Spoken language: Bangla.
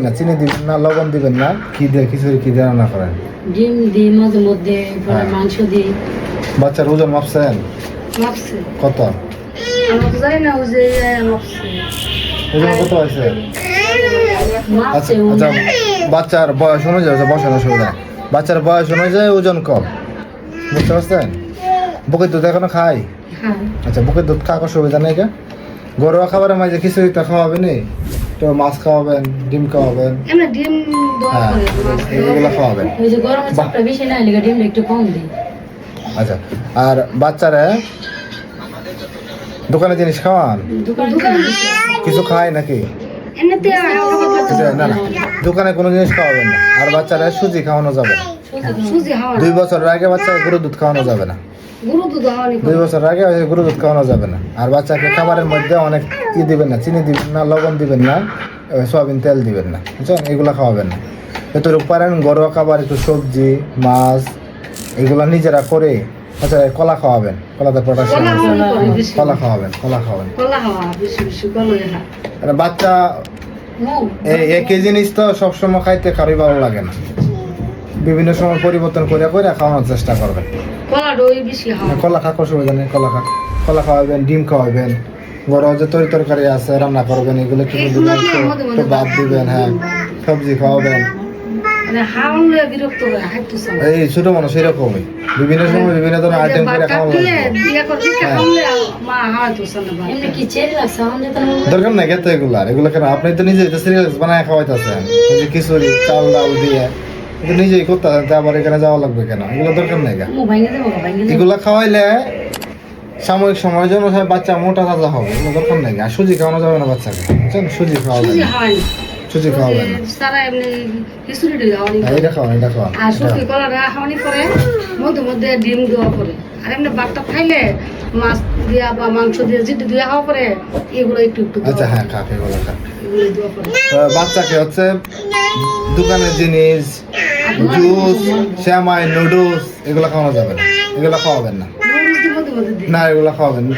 না চিনি দিবেন না, লবণ দিবেন না, কি দিয়ে খিচুড়ি কি দিয়ে রান্না করেন? ডিম দিই মাঝে মধ্যে, পরে মাংস দিই। বাচ্চার ওজন মাপছেন মাপছে কত? আমার তো জানি না, ও যে মাপছে ওজন কত হয়েছে? আচ্ছা মাপছে আচ্ছা, বাচ্চার বয়স অনুযায়ী বসানো অসুবিধা, বাচ্চার বয়স অনুযায়ী ওজন কম, বুঝতে পারছেন? বুকের দুধ এখনো খাই? হ্যাঁ। আচ্ছা, বুকের দুধ খাওয়ার অসুবিধা নেই কে? ঘরোয়া খাবারের মাঝে খিচুড়িটা খাওয়াবেন, তো মাছ খাওয়াবেন, ডিম খাওয়াবেন, এমনি ডিম দেওয়া হ্যাঁ করে, মাছ দেওয়া এগুলো করে। খাওয়াবেন। ওই যে গরমের চাপটা বেশি না, এলাকা ডিমটা একটু কম দিই। আচ্ছা, আর বাচ্চারা দোকানে জিনিস খাওয়ান? দোকানে কিছু খায় নাকি? এমনিতে না না, দোকানে কোনো জিনিস খাওয়াবেন না। আর বাচ্চারা সুজি খাওয়ানো যাবে না। সুজি হাওয়া 2 বছরের আগে বাচ্চাকে গরুর দুধ খাওয়ানো যাবে না। গরু দুধ হাওয়ানি 2 বছরের আগে গরুর দুধ খাওয়ানো যাবে না। আর বাচ্চাকে খাবারের মধ্যে অনেক দিবেন না, চিনি দিবেন না, লবণ দিবেন না, সয়াবিন তেল দিবেন না, বুঝছেন? এগুলো খাওয়াবেন না। এতটুকু পারেন ঘরোয়া খাবার, একটু সবজি মাছ এগুলো নিজেরা করে। আচ্ছা, কলা খাওয়াবেন, কলাতে পটাশিয়াম কলা আছে। হাওয়ানি করে বেশি। কলা খাওয়াবেন, কলা খাওয়াবেন। কলা হাওয়া বেশি বেশি কলা হ্যাঁ। আর বাচ্চা একই জিনিস তো সবসময় খাইতে কারোই ভালো লাগে না, বিভিন্ন সময় পরিবর্তন করে করে খাওয়ানোর চেষ্টা করবেন। কলা দই বেশি হাওয়া। কলা খাওয়ার অসুবিধা নেই, কলা খাওয়াবেন, ডিম খাওয়াবেন, বড় যে তরকারি আছে রান্না করবেন, এগুলো কিছু দিবেন, একটু ভাত দিবেন, হ্যাঁ সবজি খাওয়াবেন। মানে হাওয়ালে বিরক্ত করে হাইতো সাম। এই ছোট মানুষ এরকমই বিভিন্ন সময় বিভিন্ন ধরনের আইটেম করে খাওয়া লাগবে। মা হাইতো সাম না। এমনি কি চেরি লাগছে আমাদের তো। দরকার নাই খেতে এগুলা কেন? আপনি তো নিজেই তো সিরিয়াস বানায় খাওয়াইতেছেন, এই যে খিচুড়ি চাল ডাল দিয়ে এটা নিজেই করতেছেন, তা আবার এখানে যাওয়া লাগবে কেন? এগুলো দরকার নাই গা। মো ভাঙে দেবো ভাঙে দেবো। এগুলা খাওয়াইলে সাময়িক সময়ের জন্য সবাই বাচ্চা মোটা তাজা হবে, এগুলো দরকার নাই। আর সুজি খাওয়ানো যাবে না বাচ্চাকে, বুঝছেন? সুজি খাওয়াবেন, সুজি হাওয়ানি। সুজি খাওয়াবেন না। সারা এমনি খিচুড়ি দই হাওয়ানি। হ্যাঁ, এটা খাওয়ান, এটা খাওয়ান। আর সুজি কলা হাওয়ানি করে মধ্যে মধ্যে ডিম দেওয়া করে। আর এমনি ভাতটা খাইলে মাছ দিয়া বা মাংস দিয়ে যেটা দিয়ে খাওয়া করে এগুলো একটু একটু দেওয়া আচ্ছা করে। হ্যাঁ, খাক এগুলো খাক। এগুলো দেওয়া করে। তো বাচ্চাকে হচ্ছে দোকানের জিনিস, জুস, শ্যামাই, নুডলস এগুলো খাওয়ানো যাবে না, এগুলো খাওয়াবেন না। নুডলস দিয়ে মধ্যে মধ্যে দিই। না, এগুলো খাওয়াবেন না।